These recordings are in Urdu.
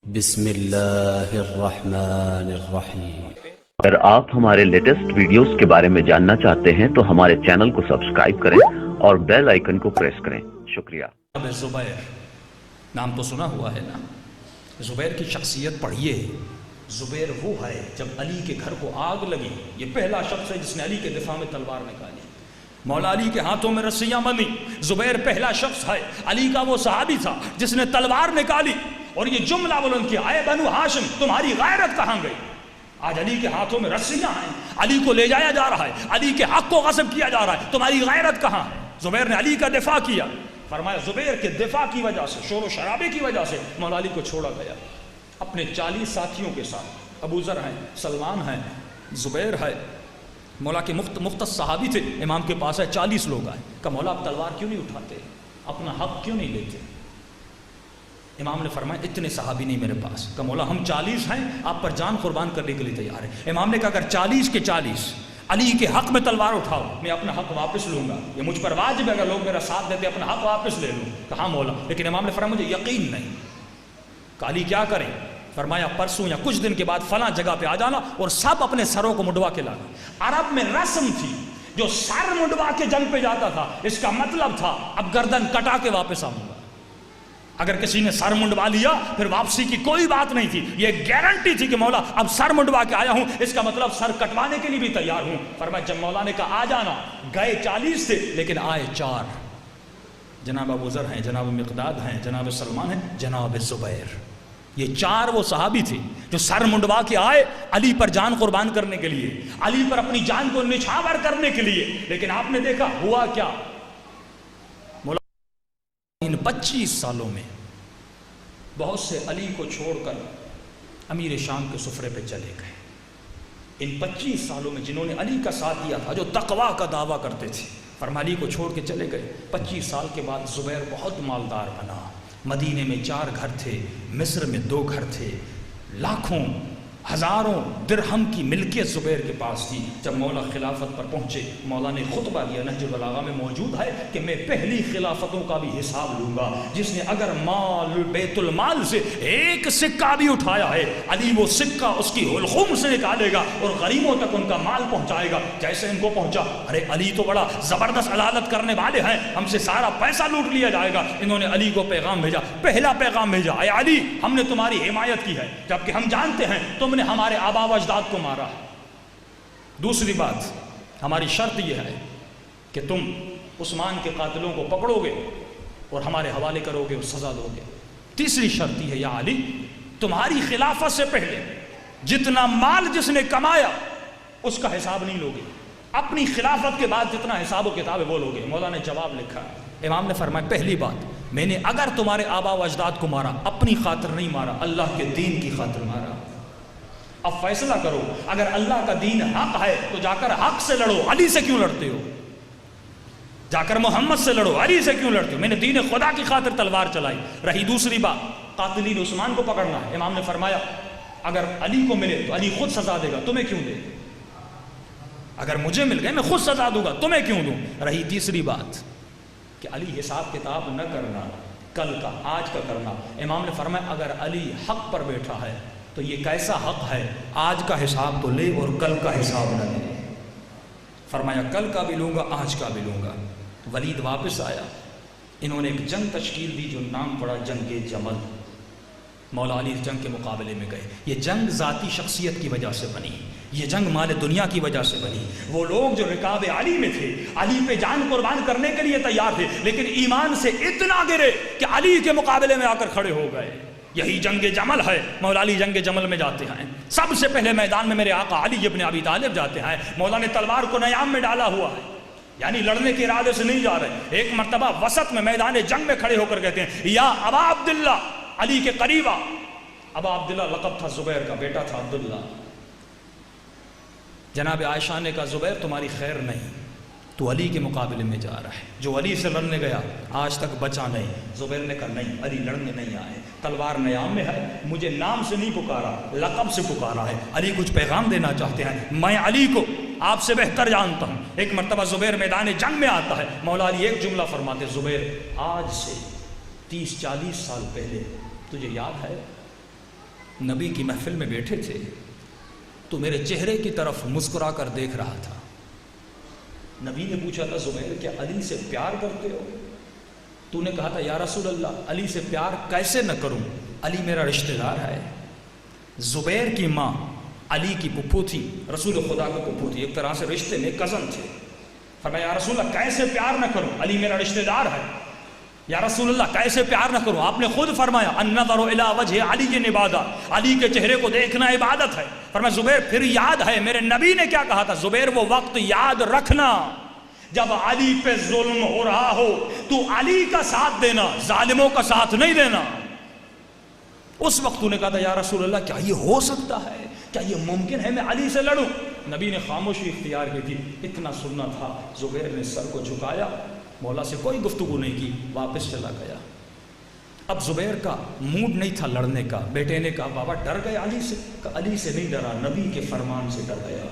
بسم اللہ الرحمن الرحیم۔ اگر آپ ہمارے لیٹسٹ ویڈیوز کے بارے میں جاننا چاہتے ہیں تو ہمارے چینل کو سبسکرائب کریں اور بیل آئیکن کو پریس کریں۔ شکریہ۔ اب زبیر نام تو سنا ہوا ہے نا، زبیر کی شخصیت پڑھیے۔ زبیر وہ ہے جب علی کے گھر کو آگ لگی، یہ پہلا شخص ہے جس نے علی کے دفاع میں تلوار نکالی، مولا علی کے ہاتھوں میں رسیاں بندھی۔ زبیر پہلا شخص ہے، علی کا وہ صحابی تھا جس نے تلوار نکالی اور یہ جملہ بلند کیا، اے بنو ہاشم تمہاری غیرت کہاں گئی؟ آج علی کے ہاتھوں میں رسیاں ہیں، علی کو لے جایا جا رہا ہے، علی کے حق کو غصب کیا جا رہا ہے، تمہاری غیرت کہاں ہے؟ زبیر نے علی کا دفاع کیا۔ فرمایا زبیر کے دفاع کی وجہ سے، شور و شرابے کی وجہ سے مولا علی کو چھوڑا گیا۔ اپنے 40 ساتھیوں کے ساتھ، ابو ذر ہیں، سلمان ہیں، زبیر ہے، مولا کے مختص صحابی تھے، امام کے پاس ہے 40 لوگ آئے، کہا مولا آپ تلوار کیوں نہیں اٹھاتے، اپنا حق کیوں نہیں لیتے؟ امام نے فرمایا اتنے صحابی نہیں میرے پاس۔ کہا مولا ہم 40 ہیں، آپ پر جان قربان کرنے کے لیے تیار ہیں۔ امام نے کہا اگر 40 کے 40 علی کے حق میں تلوار اٹھاؤ، میں اپنا حق واپس لوں گا، یہ مجھ پر واجب ہے، اگر لوگ میرا ساتھ دیتے اپنا حق واپس لے لوں۔ کہا مولا، لیکن امام نے فرمایا مجھے یقین نہیں۔ کہا علی کیا کریں؟ فرمایا پرسوں یا کچھ دن کے بعد فلاں جگہ پہ آ جانا اور سب اپنے سروں کو منڈوا کے لانا۔ عرب میں رسم تھی، جو سر منڈوا کے جنگ پہ جاتا تھا اس کا مطلب تھا اب گردن کٹا کے واپس آؤں گا۔ اگر کسی نے سر منڈوا لیا پھر واپسی کی کوئی بات نہیں تھی، یہ گارنٹی تھی کہ مولا اب سر منڈوا کے آیا ہوں، اس کا مطلب سر کٹوانے کے لیے بھی تیار ہوں۔ فرمایا جب مولا نے کہا آ جانا، گئے 40 تھے لیکن آئے 4، جناب ابو ذر ہیں، جناب مقداد ہیں، جناب سلمان ہیں، جناب زبیر۔ یہ 4 وہ صحابی تھے جو سر منڈوا کے آئے علی پر جان قربان کرنے کے لیے، علی پر اپنی جان کو نچھاور کرنے کے لیے۔ لیکن آپ نے دیکھا ہوا کیا؟ ان 25 سالوں میں بہت سے علی کو چھوڑ کر امیر شام کے سفرے پہ چلے گئے۔ ان 25 سالوں میں جنہوں نے علی کا ساتھ دیا تھا، جو تقویٰ کا دعویٰ کرتے تھے، فرمایا علی کو چھوڑ کے چلے گئے۔ 25 سال کے بعد زبیر بہت مالدار بنا، مدینے میں 4 گھر تھے، مصر میں 2 گھر تھے، لاکھوں ہزاروں درہم کی ملکیت زبیر کے پاس تھی۔ جب مولا خلافت پر پہنچے، مولا نے خطبہ دیا، نہج البلاغہ میں موجود ہے کہ میں پہلی خلافتوں کا بھی حساب لوں گا، جس نے اگر مال بیت المال سے 1 سکہ بھی اٹھایا ہے، علی وہ سکہ اس کی حلقوم سے نکالے گا اور غریبوں تک ان کا مال پہنچائے گا جیسے ان کو پہنچا۔ ارے علی تو بڑا زبردست علالت کرنے والے ہیں، ہم سے سارا پیسہ لوٹ لیا جائے گا۔ انہوں نے علی کو پیغام بھیجا، پہلا پیغام بھیجا، اے علی ہم نے تمہاری حمایت کی ہے، جبکہ ہم جانتے ہیں تم نے ہمارے آبا و اجداد کو مارا ہے۔ دوسری بات، ہماری شرط یہ ہے کہ تم عثمان کے قاتلوں کو پکڑو گے اور ہمارے حوالے کرو گے اور سزا دو گے۔ تیسری شرط یہ ہے یا علی تمہاری خلافت سے پہلے جتنا مال جس نے کمایا اس کا حساب نہیں لوگے، اپنی خلافت کے بعد جتنا حساب و کتاب ہے وہ لوگے۔ مولا نے جواب لکھا، امام نے فرمایا پہلی بات میں نے اگر تمہارے آبا و اجداد کو مارا اپنی خاطر نہیں مارا، اللہ کے دین کی خاطر مارا۔ اب فیصلہ کرو، اگر اللہ کا دین حق ہے تو جا کر حق سے لڑو، علی سے کیوں لڑتے ہو؟ جا کر محمد سے لڑو، علی سے کیوں لڑتے ہو؟ میں نے دین خدا کی خاطر تلوار چلائی۔ رہی دوسری بات، قاتلین عثمان کو پکڑنا ہے، امام نے فرمایا اگر علی کو ملے تو علی خود سزا دے گا، تمہیں کیوں دے؟ اگر مجھے مل گئے میں خود سزا دوں گا، تمہیں کیوں دوں؟ رہی تیسری بات کہ علی حساب کتاب نہ کرنا، کل کا آج کا کرنا۔ امام نے فرمایا اگر علی حق پر بیٹھا ہے تو یہ کیسا حق ہے، آج کا حساب تو لے اور کل کا حساب نہ لے۔ فرمایا کل کا بھی لوں گا، آج کا بھی لوں گا۔ ولید واپس آیا، انہوں نے ایک جنگ تشکیل دی جو نام پڑا جنگ جمل۔ مولا علی اس جنگ کے مقابلے میں گئے۔ یہ جنگ ذاتی شخصیت کی وجہ سے بنی، یہ جنگ مال دنیا کی وجہ سے بنی۔ وہ لوگ جو رکاب علی میں تھے، علی پہ جان قربان کرنے کے لیے تیار تھے، لیکن ایمان سے اتنا گرے کہ علی کے مقابلے میں آ کر کھڑے ہو گئے۔ یہی جنگ جمل ہے، مولا علی جنگ جمل میں جاتے ہیں، سب سے پہلے میدان میں میرے آقا علی ابن ابی طالب جاتے ہیں۔ مولا نے تلوار کو نیام میں ڈالا ہوا ہے، یعنی لڑنے کے ارادے سے نہیں جا رہے۔ ایک مرتبہ وسط میں میدان جنگ میں کھڑے ہو کر کہتے ہیں یا ابا عبداللہ، علی کے قریب آ۔ ابا عبداللہ لقب تھا زبیر کا، بیٹا تھا عبداللہ۔ جناب عائشہ نے کہا زبیر تمہاری خیر نہیں، تو علی کے مقابلے میں جا رہا ہے، جو علی سے لڑنے گیا آج تک بچا نہیں۔ زبیر نے کہا نہیں، علی لڑنے نہیں آئے، تلوار نیام میں ہے، مجھے نام سے نہیں پکارا، لقب سے پکارا ہے، علی کچھ پیغام دینا چاہتے ہیں، میں علی کو آپ سے بہتر جانتا ہوں۔ ایک مرتبہ زبیر میدان جنگ میں آتا ہے، مولا علی ایک جملہ فرماتے زبیر آج سے 30-40 سال پہلے تجھے یاد ہے نبی کی محفل میں بیٹھے تھے تو میرے چہرے کی طرف مسکرا کر دیکھ رہا تھا. نبی نے پوچھا تھا زبیر کیا علی سے پیار کرتے ہو؟ تو نے کہا تھا یا رسول اللہ علی سے پیار کیسے نہ کروں، علی میرا رشتہ دار ہے. زبیر کی ماں علی کی پھپھو تھی، رسول خدا کا پھپھو تھی، ایک طرح سے رشتے میں کزن تھے. فرمایا یا رسول اللہ کیسے پیار نہ کروں، علی میرا رشتہ دار ہے. یا رسول اللہ کیسے پیار نہ کروں؟ آپ نے خود فرمایا النظر الی وجہ علی عبادہ، علی کے چہرے کو دیکھنا عبادت ہے. فرمایا زبیر پھر یاد ہے میرے نبی نے کیا کہا تھا، زبیر وہ وقت یاد رکھنا جب علی پہ ظلم ہو رہا ہو تو علی کا ساتھ دینا، ظالموں کا ساتھ نہیں دینا. اس وقت تو نے کہا تھا یا رسول اللہ کیا یہ ہو سکتا ہے، کیا یہ ممکن ہے میں علی سے لڑوں؟ نبی نے خاموشی اختیار کی تھی، اتنا سننا تھا. زبیر نے سر کو جھکایا، مولا سے کوئی گفتگو نہیں کی، واپس چلا گیا. اب زبیر کا موڈ نہیں تھا لڑنے کا. بیٹے نے کہا بابا ڈر گئے علی سے؟ کہا علی سے نہیں ڈرا، نبی کے فرمان سے ڈر گیا.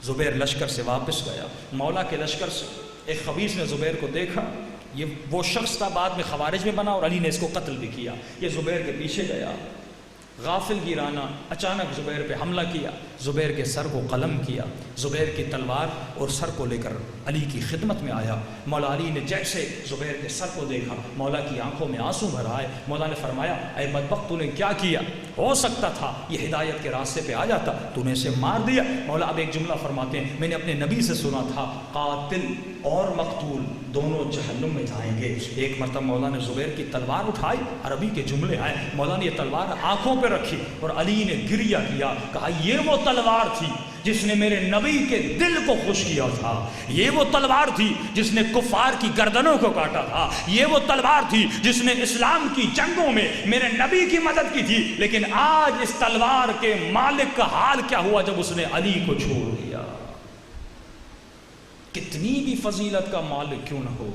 زبیر لشکر سے واپس گیا، مولا کے لشکر سے. ایک خبیث نے زبیر کو دیکھا، یہ وہ شخص تھا بعد میں خوارج میں بنا اور علی نے اس کو قتل بھی کیا. یہ زبیر کے پیچھے گیا، غافل گیرانہ اچانک زبیر پہ حملہ کیا، زبیر کے سر کو قلم کیا. زبیر کی تلوار اور سر کو لے کر علی کی خدمت میں آیا. مولا علی نے جیسے زبیر کے سر کو دیکھا، مولا کی آنکھوں میں آنسو بھر آئے. مولا نے فرمایا اے بدبخت تو نے کیا کیا؟ ہو سکتا تھا یہ ہدایت کے راستے پہ آ جاتا، تو نے اسے مار دیا. مولا اب ایک جملہ فرماتے ہیں میں نے اپنے نبی سے سنا تھا قاتل اور مقتول دونوں جہنم میں جائیں گے. ایک مرتبہ مولا نے زبیر کی تلوار اٹھائی، عربی کے جملے آئے، مولا نے یہ تلوار آنکھوں پہ رکھی اور علی نے گریہ کیا، کہا یہ وہ تلوار تھی جس نے میرے نبی کے دل کو خوش کیا تھا، یہ وہ تلوار تھی جس نے کفار کی گردنوں کو کاٹا تھا، یہ وہ تلوار تھی جس نے اسلام کی جنگوں میں میرے نبی کی مدد کی تھی. لیکن آج اس تلوار کے مالک کا حال کیا ہوا جب اس نے علی کو چھوڑ دیا. کتنی بھی فضیلت کا مالک کیوں نہ ہو،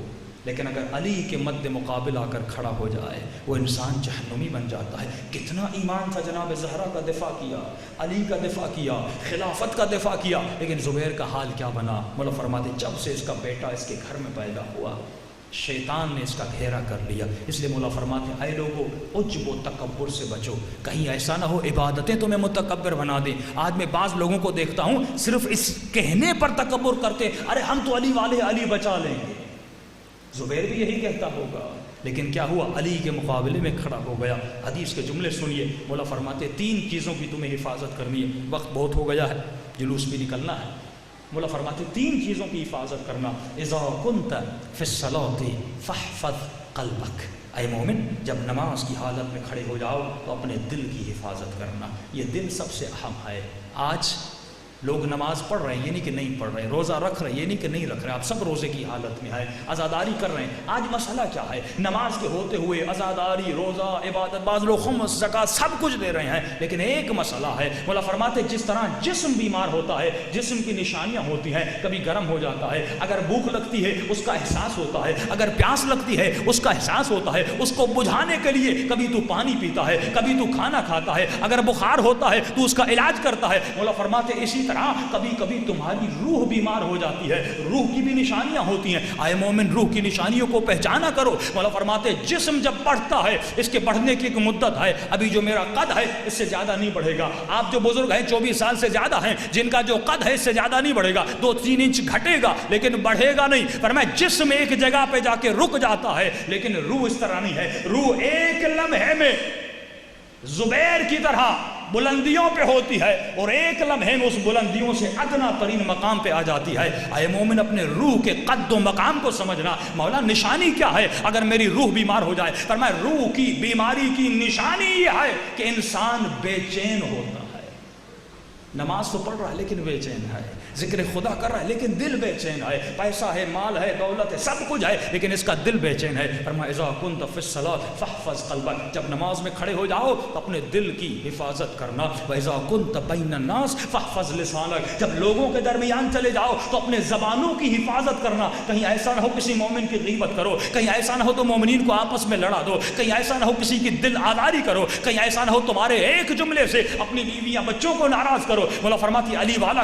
لیکن اگر علی کے مد مقابل آ کر کھڑا ہو جائے وہ انسان جہنمی بن جاتا ہے. کتنا ایمان تھا، جناب زہرا کا دفاع کیا، علی کا دفاع کیا، خلافت کا دفاع کیا، لیکن زبیر کا حال کیا بنا؟ مولا فرماتے جب سے اس کا بیٹا اس کے گھر میں پیدا ہوا شیطان نے اس کا گھیرا کر لیا. اس لیے مولا فرماتے ہیں اے لوگو عجب و تکبر سے بچو، کہیں ایسا نہ ہو عبادتیں تمہیں متکبر بنا دیں. آج میں بعض لوگوں کو دیکھتا ہوں صرف اس کہنے پر تکبر کرتے، ارے ہم تو علی والے، علی بچا لیں گے. زبیر بھی یہی کہتا ہوگا، لیکن کیا ہوا؟ علی کے مقابلے میں کھڑا ہو گیا. حدیث کے جملے سنیے، مولا فرماتے 3 چیزوں کی تمہیں حفاظت کرنی ہے. وقت بہت ہو گیا ہے، جلوس بھی نکلنا ہے. مولا فرماتے 3 چیزوں کی حفاظت کرنا. اذا كنت في الصلاة فاحفظ قلبك، اے مومن جب نماز کی حالت میں کھڑے ہو جاؤ تو اپنے دل کی حفاظت کرنا. یہ دل سب سے اہم ہے. آج لوگ نماز پڑھ رہے ہیں یہ نہیں کہ نہیں پڑھ رہے، روزہ رکھ رہے ہیں یہ نہیں کہ نہیں رکھ رہے، آپ سب روزے کی حالت میں آئے، عزاداری کر رہے ہیں. آج مسئلہ کیا ہے؟ نماز کے ہوتے ہوئے عزاداری، روزہ، عبادت، بعض لوگ خمس، زکوٰۃ سب کچھ دے رہے ہیں، لیکن ایک مسئلہ ہے. مولا فرماتے جس طرح جسم بیمار ہوتا ہے، جسم کی نشانیاں ہوتی ہیں، کبھی گرم ہو جاتا ہے، اگر بھوک لگتی ہے اس کا احساس ہوتا ہے، اگر پیاس لگتی ہے اس کا احساس ہوتا ہے، اس کو بجھانے کے لیے کبھی تو پانی پیتا ہے، کبھی تو کھانا کھاتا ہے، اگر بخار ہوتا ہے تو اس کا علاج کرتا ہے. مولا فرماتے اسی طرح کبھی کبھی تمہاری روح بیمار ہو جاتی ہے، روح کی بھی نشانیاں ہوتی ہیں. آئے مومن روح کی نشانیوں کو پہچانا کرو. مولا فرماتے جسم جب بڑھتا ہے اس کے بڑھنے کی ایک مدت ہے. ابھی جو میرا قد ہے اس سے زیادہ نہیں بڑھے گا. آپ جو بزرگ ہیں 24 سال سے زیادہ ہیں، جن کا جو قد ہے اس سے زیادہ نہیں بڑھے گا، 2-3 انچ گھٹے گا لیکن بڑھے گا نہیں. فرمایا جسم ایک جگہ پہ جا کے رک جاتا ہے، لیکن روح اس طرح نہیں ہے. روح ایک لمحے میں زبیر کی طرح بلندیوں پہ ہوتی ہے اور ایک لمحے میں اس بلندیوں سے ادنا ترین مقام پہ آ جاتی ہے. اے مومن اپنے روح کے قد و مقام کو سمجھنا. مولا نشانی کیا ہے اگر میری روح بیمار ہو جائے؟ فرمایا روح کی بیماری کی نشانی یہ ہے کہ انسان بے چین ہوتا ہے. نماز تو پڑھ رہا ہے لیکن بے چین ہے، ذکر خدا کر رہا ہے لیکن دل بے چین ہے، پیسہ ہے، مال ہے، دولت ہے، سب کچھ ہے لیکن اس کا دل بے چین ہے. فرمایا اذا كنت في الصلاة فاحفظ قلبك، جب نماز میں کھڑے ہو جاؤ تو اپنے دل کی حفاظت کرنا. واذا كنت بين الناس فاحفظ لسانك، جب لوگوں کے درمیان چلے جاؤ تو اپنے زبانوں کی حفاظت کرنا. کہیں ایسا نہ ہو کسی مومن کی غیبت کرو، کہیں ایسا نہ ہو تو مومنین کو آپس میں لڑا دو، کہیں ایسا نہ ہو کسی کی دل آزاری کرو، کہیں ایسا نہ ہو تمہارے ایک جملے سے اپنی بیویاں بچوں کو ناراض کرو. مولا فرماتی علی والا